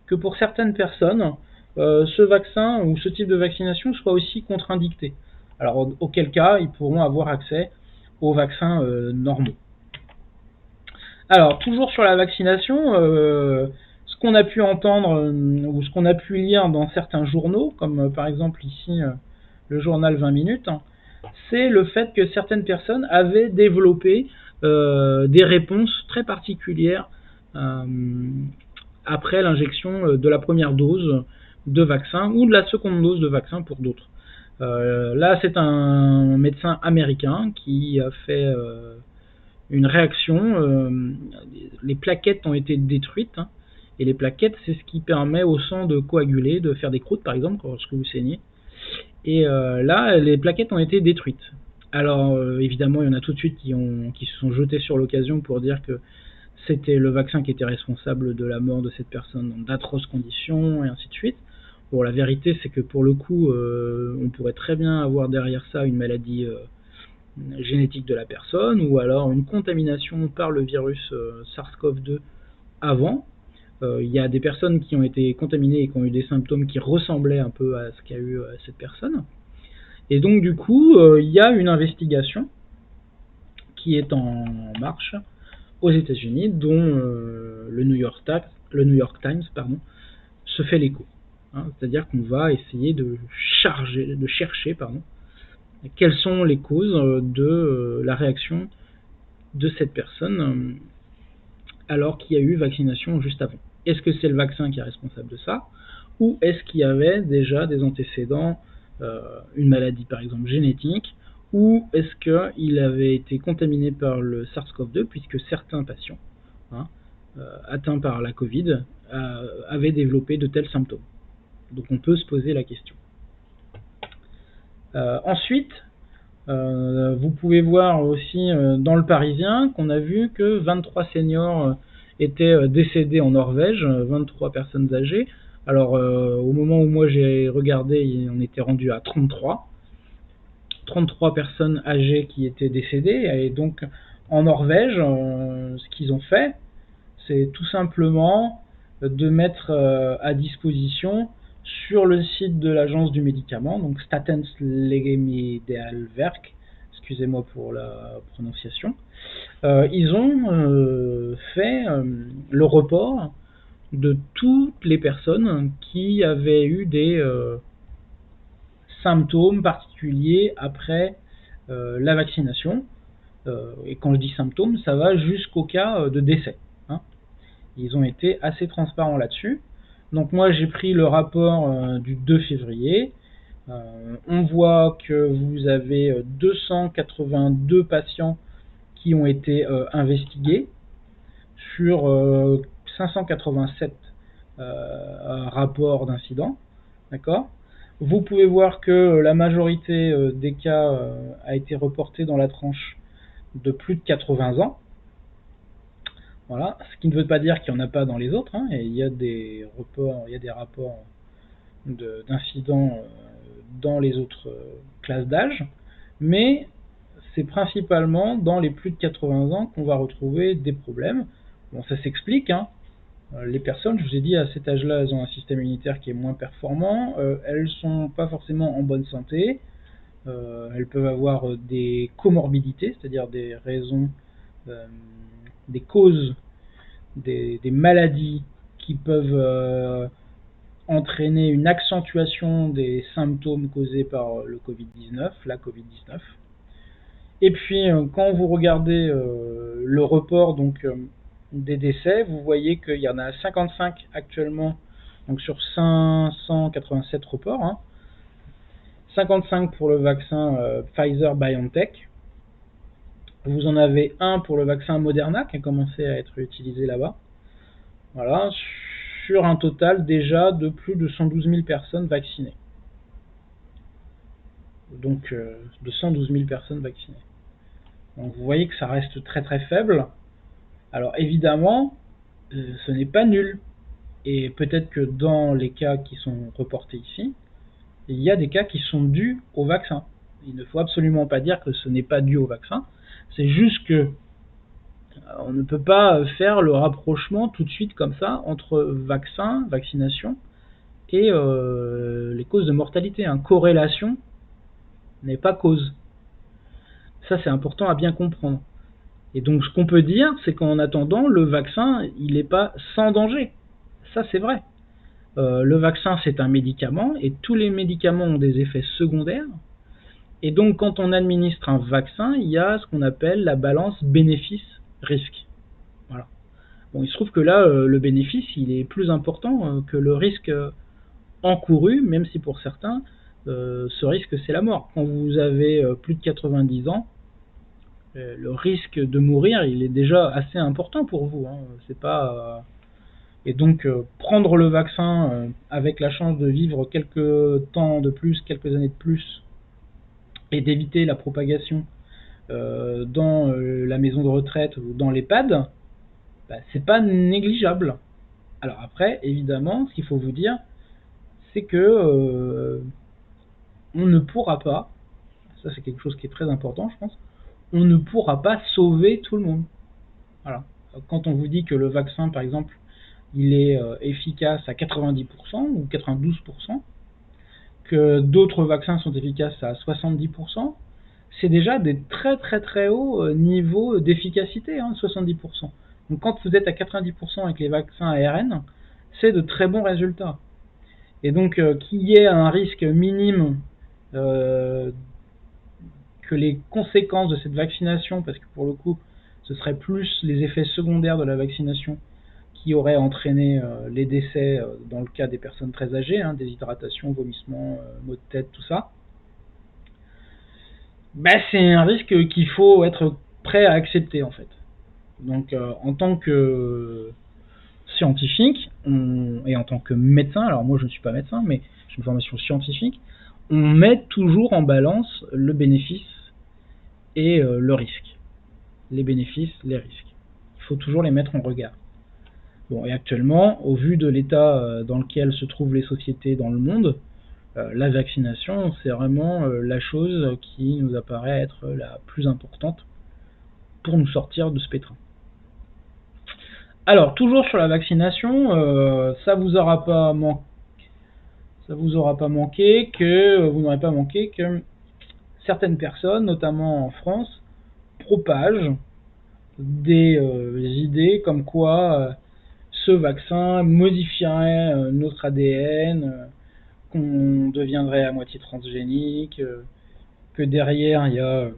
que pour certaines personnes, ce vaccin ou ce type de vaccination soit aussi contre-indiqué. Alors auquel cas, ils pourront avoir accès aux vaccins normaux. Alors, toujours sur la vaccination, ce qu'on a pu entendre ou ce qu'on a pu lire dans certains journaux, comme par exemple ici le journal 20 minutes, c'est le fait que certaines personnes avaient développé des réponses très particulières après l'injection de la première dose de vaccin ou de la seconde dose de vaccin pour d'autres. Là, c'est un médecin américain qui a fait une réaction. Les plaquettes ont été détruites, et les plaquettes, c'est ce qui permet au sang de coaguler, de faire des croûtes par exemple lorsque vous saignez. Et là, les plaquettes ont été détruites. Alors évidemment, il y en a tout de suite qui se sont jetés sur l'occasion pour dire que c'était le vaccin qui était responsable de la mort de cette personne dans d'atroces conditions, et ainsi de suite. Bon, la vérité, c'est que pour le coup, on pourrait très bien avoir derrière ça une maladie génétique de la personne, ou alors une contamination par le virus SARS-CoV-2 avant. Il y a des personnes qui ont été contaminées et qui ont eu des symptômes qui ressemblaient un peu à ce qu'a eu cette personne. Et donc du coup, il y a une investigation qui est en marche aux États-Unis, dont le New York Times se fait l'écho. C'est-à-dire qu'on va essayer de chercher quelles sont les causes de la réaction de cette personne alors qu'il y a eu vaccination juste avant. Est-ce que c'est le vaccin qui est responsable de ça, ou est-ce qu'il y avait déjà des antécédents, une maladie par exemple génétique, ou est-ce qu'il avait été contaminé par le SARS-CoV-2, puisque certains patients atteints par la Covid avaient développé de tels symptômes. Donc on peut se poser la question. Ensuite, vous pouvez voir aussi dans le Parisien qu'on a vu que 23 seniors étaient décédés en Norvège, 23 personnes âgées. Alors au moment où moi j'ai regardé, on était rendu à 33 personnes âgées qui étaient décédées. Et donc en Norvège, ce qu'ils ont fait, c'est tout simplement de mettre à disposition sur le site de l'agence du médicament, donc Statens Legemiddelverk, excusez-moi pour la prononciation, ils ont fait le report de toutes les personnes qui avaient eu des symptômes particuliers après la vaccination. Et quand je dis symptômes, ça va jusqu'au cas de décès. Ils ont été assez transparents là-dessus. Donc moi j'ai pris le rapport du 2 février. On voit que vous avez 282 patients qui ont été investigués sur 587 rapports d'incidents. D'accord ? Vous pouvez voir que la majorité des cas a été reportée dans la tranche de plus de 80 ans. Voilà, ce qui ne veut pas dire qu'il n'y en a pas dans les autres, et il y a des rapports d'incidents dans les autres classes d'âge, mais c'est principalement dans les plus de 80 ans qu'on va retrouver des problèmes. Bon, ça s'explique, les personnes, je vous ai dit, à cet âge-là, elles ont un système immunitaire qui est moins performant, elles ne sont pas forcément en bonne santé, elles peuvent avoir des comorbidités, c'est-à-dire des raisons, des causes, des maladies qui peuvent entraîner une accentuation des symptômes causés par le Covid-19, la Covid-19. Et puis, quand vous regardez le report des décès, vous voyez qu'il y en a 55 actuellement, donc sur 587 reports, 55 pour le vaccin Pfizer-BioNTech. Vous en avez un pour le vaccin Moderna qui a commencé à être utilisé là-bas. Voilà, sur un total déjà de plus de 112 000 personnes vaccinées. Donc de 112 000 personnes vaccinées. Donc vous voyez que ça reste très très faible. Alors évidemment, ce n'est pas nul. Et peut-être que dans les cas qui sont reportés ici, il y a des cas qui sont dus au vaccin. Il ne faut absolument pas dire que ce n'est pas dû au vaccin. C'est juste que on ne peut pas faire le rapprochement tout de suite comme ça entre vaccin, vaccination et les causes de mortalité. Corrélation n'est pas cause. Ça, c'est important à bien comprendre. Et donc, ce qu'on peut dire, c'est qu'en attendant, le vaccin, il n'est pas sans danger. Ça, c'est vrai. Le vaccin, c'est un médicament, et tous les médicaments ont des effets secondaires. Et donc, quand on administre un vaccin, il y a ce qu'on appelle la balance bénéfice-risque. Voilà. Bon, il se trouve que là, le bénéfice, il est plus important que le risque encouru, même si pour certains, ce risque, c'est la mort. Quand vous avez plus de 90 ans, le risque de mourir, il est déjà assez important pour vous. C'est pas, et donc, prendre le vaccin avec la chance de vivre quelques temps de plus, quelques années de plus, et d'éviter la propagation dans la maison de retraite ou dans l'EHPAD, c'est pas négligeable. Alors après, évidemment, ce qu'il faut vous dire, c'est que on ne pourra pas, ça c'est quelque chose qui est très important je pense, on ne pourra pas sauver tout le monde. Voilà. Quand on vous dit que le vaccin par exemple il est efficace à 90% ou 92%, que d'autres vaccins sont efficaces à 70%, c'est déjà des très très très hauts niveaux d'efficacité, 70%. Donc quand vous êtes à 90% avec les vaccins ARN, c'est de très bons résultats. Et donc qu'il y ait un risque minime que les conséquences de cette vaccination, parce que pour le coup, ce serait plus les effets secondaires de la vaccination qui auraient entraîné les décès dans le cas des personnes très âgées, déshydratation, vomissement, maux de tête, tout ça. C'est un risque qu'il faut être prêt à accepter en fait. Donc en tant que scientifique et en tant que médecin, alors moi je ne suis pas médecin mais j'ai une formation scientifique, on met toujours en balance le bénéfice et le risque. Les bénéfices, les risques. Il faut toujours les mettre en regard. Bon, et actuellement, au vu de l'état dans lequel se trouvent les sociétés dans le monde, la vaccination, c'est vraiment la chose qui nous apparaît être la plus importante pour nous sortir de ce pétrin. Alors, toujours sur la vaccination, ça vous aura pas manqué que vous n'aurez pas manqué que certaines personnes, notamment en France, propagent des idées comme quoi ce vaccin modifierait notre ADN, qu'on deviendrait à moitié transgénique, que derrière il y a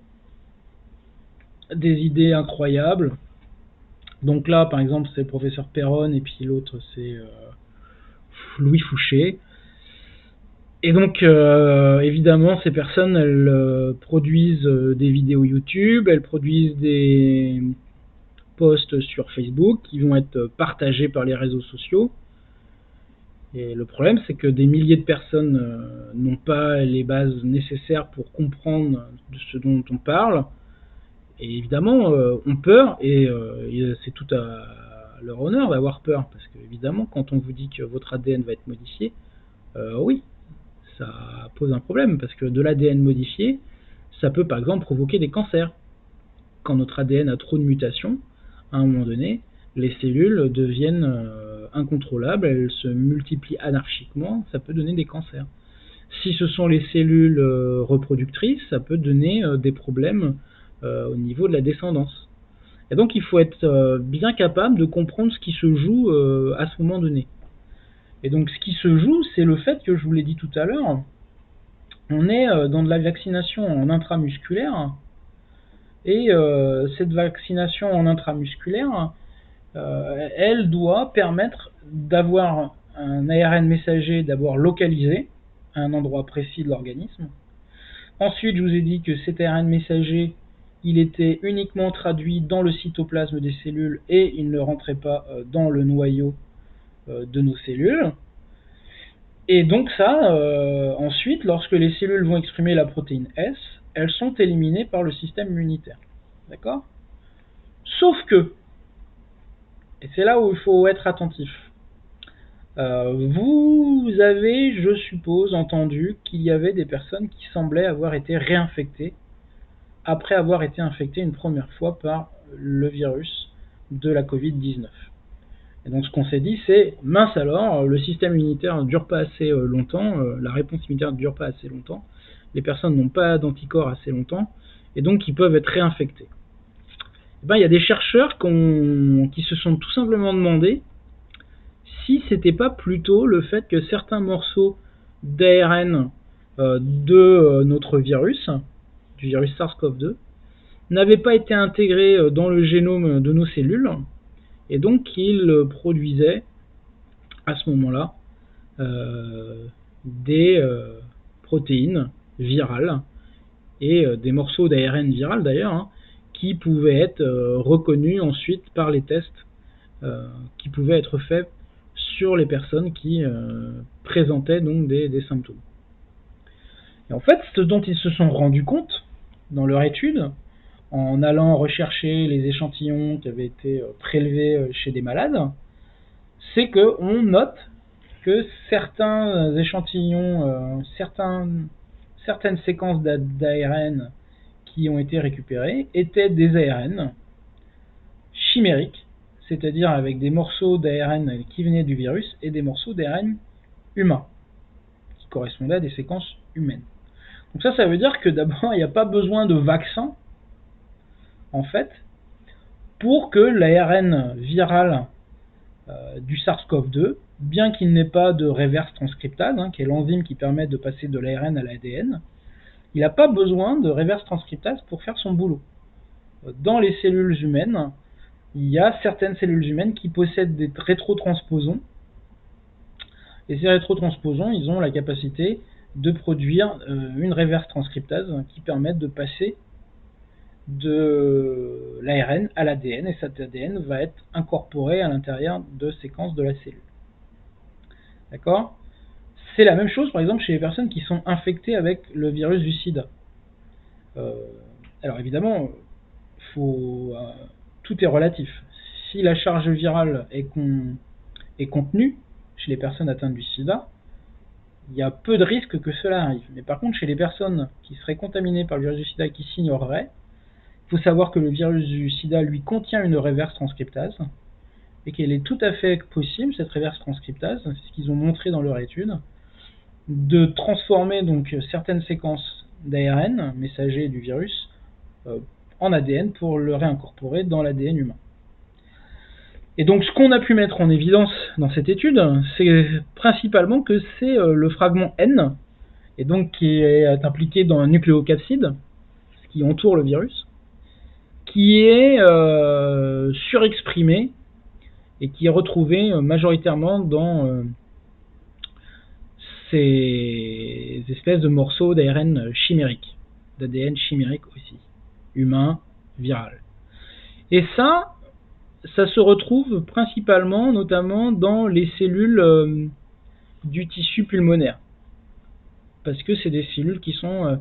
des idées incroyables. Donc là, par exemple, c'est le professeur Perron et puis l'autre, c'est Louis Fouché. Et donc, évidemment, ces personnes, elles produisent des vidéos YouTube, elles produisent des posts sur Facebook qui vont être partagés par les réseaux sociaux. Et le problème, c'est que des milliers de personnes n'ont pas les bases nécessaires pour comprendre de ce dont on parle. Et évidemment, ont peur, et c'est tout à leur honneur d'avoir peur, parce que évidemment, quand on vous dit que votre ADN va être modifié, oui, ça pose un problème, parce que de l'ADN modifié, ça peut par exemple provoquer des cancers. Quand notre ADN a trop de mutations, à un moment donné, les cellules deviennent incontrôlables, elles se multiplient anarchiquement, ça peut donner des cancers. Si ce sont les cellules reproductrices, ça peut donner des problèmes au niveau de la descendance. Et donc il faut être bien capable de comprendre ce qui se joue à ce moment donné. Et donc ce qui se joue, c'est le fait que je vous l'ai dit tout à l'heure, on est dans de la vaccination en intramusculaire, et cette vaccination en intramusculaire, elle doit permettre d'avoir un ARN messager d'abord localisé à un endroit précis de l'organisme. Ensuite, je vous ai dit que cet ARN messager, il était uniquement traduit dans le cytoplasme des cellules et il ne rentrait pas dans le noyau de nos cellules. Et donc ça, ensuite, lorsque les cellules vont exprimer la protéine S, elles sont éliminées par le système immunitaire. D'accord ? Sauf que, et c'est là où il faut être attentif, vous avez, je suppose, entendu qu'il y avait des personnes qui semblaient avoir été réinfectées après avoir été infectées une première fois par le virus de la Covid-19. Et donc ce qu'on s'est dit, c'est, mince alors, le système immunitaire ne dure pas assez longtemps, la réponse immunitaire ne dure pas assez longtemps, les personnes n'ont pas d'anticorps assez longtemps, et donc ils peuvent être réinfectés. Et ben, il y a des chercheurs qui se sont tout simplement demandé si c'était pas plutôt le fait que certains morceaux d'ARN de notre virus, du virus SARS-CoV-2, n'avaient pas été intégrés dans le génome de nos cellules, et donc ils produisaient à ce moment-là des protéines virales et des morceaux d'ARN viral d'ailleurs, qui pouvaient être reconnus ensuite par les tests qui pouvaient être faits sur les personnes qui présentaient donc des symptômes. Et en fait, ce dont ils se sont rendus compte dans leur étude, en allant rechercher les échantillons qui avaient été prélevés chez des malades, c'est qu'on note que certains échantillons, certaines séquences d'ARN qui ont été récupérées étaient des ARN chimériques, c'est-à-dire avec des morceaux d'ARN qui venaient du virus et des morceaux d'ARN humains, qui correspondaient à des séquences humaines. Donc ça veut dire que d'abord, il n'y a pas besoin de vaccin, en fait, pour que l'ARN viral du SARS-CoV-2, bien qu'il n'ait pas de reverse transcriptase, qui est l'enzyme qui permet de passer de l'ARN à l'ADN, il n'a pas besoin de reverse transcriptase pour faire son boulot. Dans les cellules humaines, il y a certaines cellules humaines qui possèdent des rétrotransposons, et ces rétrotransposons, ils ont la capacité de produire une reverse transcriptase qui permet de passer de l'ARN à l'ADN, et cet ADN va être incorporé à l'intérieur de séquences de la cellule. D'accord ? C'est la même chose, par exemple, chez les personnes qui sont infectées avec le virus du sida. Alors évidemment, tout est relatif. Si la charge virale est contenue chez les personnes atteintes du sida, il y a peu de risques que cela arrive. Mais par contre, chez les personnes qui seraient contaminées par le virus du sida et qui s'ignoreraient, il faut savoir que le virus du sida, lui, contient une reverse transcriptase, et qu'elle est tout à fait possible, cette reverse transcriptase, c'est ce qu'ils ont montré dans leur étude, de transformer donc certaines séquences d'ARN, messagers du virus, en ADN pour le réincorporer dans l'ADN humain. Et donc ce qu'on a pu mettre en évidence dans cette étude, c'est principalement que c'est le fragment N, et donc qui est impliqué dans un nucléocapside, ce qui entoure le virus, qui est surexprimé et qui est retrouvé majoritairement dans ces espèces de morceaux d'ARN chimériques, d'ADN chimérique aussi, humain, viral. Et ça se retrouve principalement, notamment dans les cellules du tissu pulmonaire, parce que c'est des cellules qui sont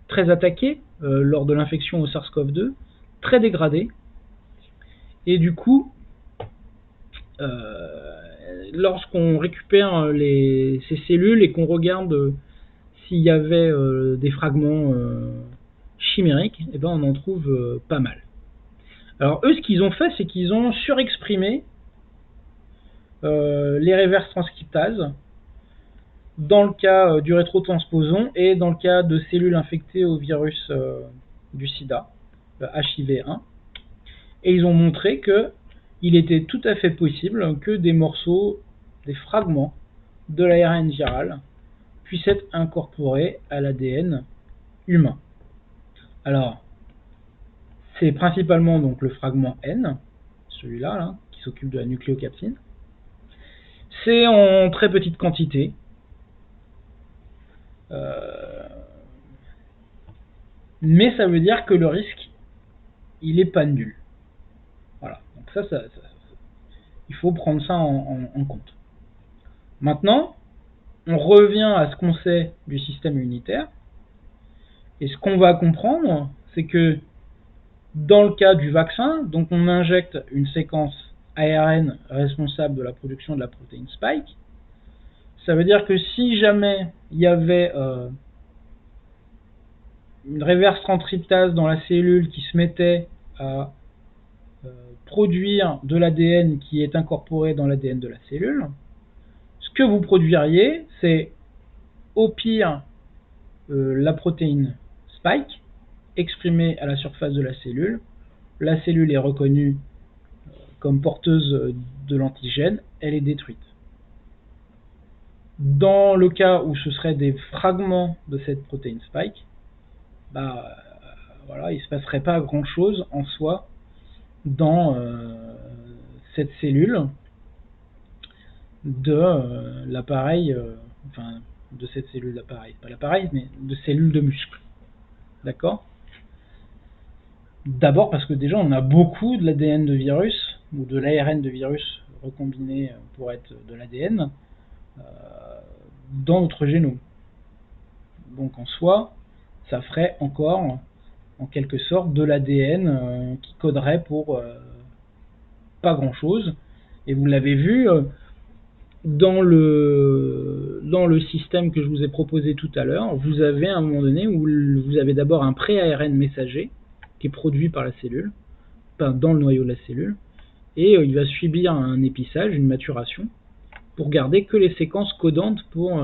très attaquées lors de l'infection au SARS-CoV-2, très dégradées, et du coup, lorsqu'on récupère ces cellules et qu'on regarde s'il y avait des fragments chimériques, eh ben on en trouve pas mal. Alors eux, ce qu'ils ont fait, c'est qu'ils ont surexprimé les reverses transcriptases dans le cas du rétrotransposon et dans le cas de cellules infectées au virus du sida, HIV1, et ils ont montré que il était tout à fait possible que des morceaux, des fragments de l'ARN viral puissent être incorporés à l'ADN humain. Alors, c'est principalement donc le fragment N, celui-là, là, qui s'occupe de la nucléocapside. C'est en très petite quantité. Mais ça veut dire que le risque, il n'est pas nul. Voilà. Donc ça, il faut prendre ça en compte. Maintenant, on revient à ce qu'on sait du système immunitaire. Et ce qu'on va comprendre, c'est que dans le cas du vaccin, donc on injecte une séquence ARN responsable de la production de la protéine spike. Ça veut dire que si jamais il y avait une reverse transcriptase dans la cellule qui se mettait à produire de l'ADN qui est incorporé dans l'ADN de la cellule, ce que vous produiriez, c'est au pire la protéine spike exprimée à la surface de la cellule. La cellule est reconnue comme porteuse de l'antigène, elle est détruite. Dans le cas où ce serait des fragments de cette protéine spike, voilà, il ne se passerait pas grand chose en soi dans cette cellule de l'appareil, enfin de cette cellule d'appareil, pas l'appareil, mais de cellules de muscles. D'accord ? D'abord parce que déjà on a beaucoup de l'ADN de virus, ou de l'ARN de virus recombiné pour être de l'ADN, dans notre génome. Donc en soi, ça ferait encore, en quelque sorte, de l'ADN qui coderait pour pas grand chose. Et vous l'avez vu, dans le système que je vous ai proposé tout à l'heure, vous avez à un moment donné où vous avez d'abord un pré-ARN messager qui est produit par la cellule, dans le noyau de la cellule, et il va subir un épissage, une maturation, pour garder que les séquences codantes pour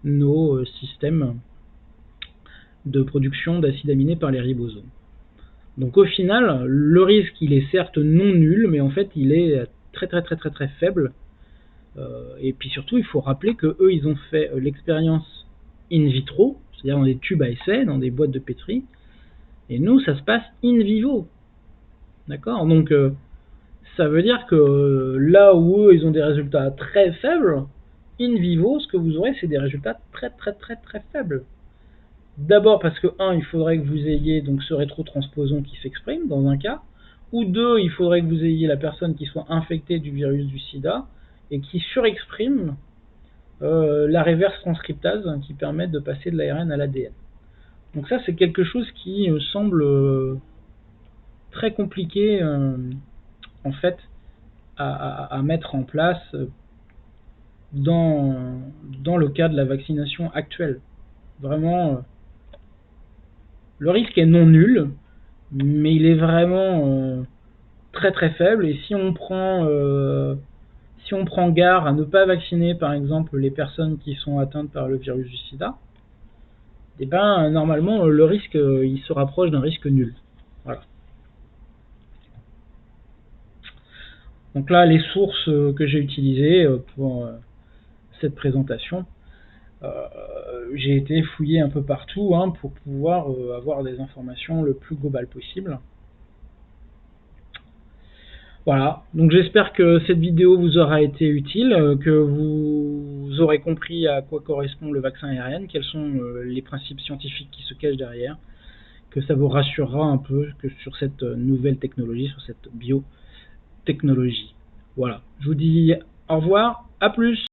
nos systèmes de production d'acides aminés par les ribosomes. Donc au final, le risque, il est certes non nul, mais en fait, il est très faible. Et puis surtout, il faut rappeler que eux, ils ont fait l'expérience in vitro, c'est-à-dire dans des tubes à essai, dans des boîtes de pétri, et nous, ça se passe in vivo. D'accord? Donc, ça veut dire que là où eux, ils ont des résultats très faibles, in vivo, ce que vous aurez, c'est des résultats très faibles. D'abord parce que, il faudrait que vous ayez donc ce rétrotransposon qui s'exprime dans un cas, ou deux, il faudrait que vous ayez la personne qui soit infectée du virus du sida et qui surexprime la reverse transcriptase qui permet de passer de l'ARN à l'ADN. Donc ça, c'est quelque chose qui semble très compliqué en fait à mettre en place dans le cas de la vaccination actuelle. Vraiment, le risque est non nul, mais il est vraiment très faible, et si on prend garde à ne pas vacciner par exemple les personnes qui sont atteintes par le virus du sida, et ben normalement le risque il se rapproche d'un risque nul. Voilà. Donc là, les sources que j'ai utilisées pour cette présentation, j'ai été fouillé un peu partout pour pouvoir avoir des informations le plus globales possible. Voilà, donc j'espère que cette vidéo vous aura été utile, que vous aurez compris à quoi correspond le vaccin ARN, quels sont les principes scientifiques qui se cachent derrière, que ça vous rassurera un peu que sur cette nouvelle technologie, sur cette biotechnologie. Voilà, je vous dis au revoir, à plus.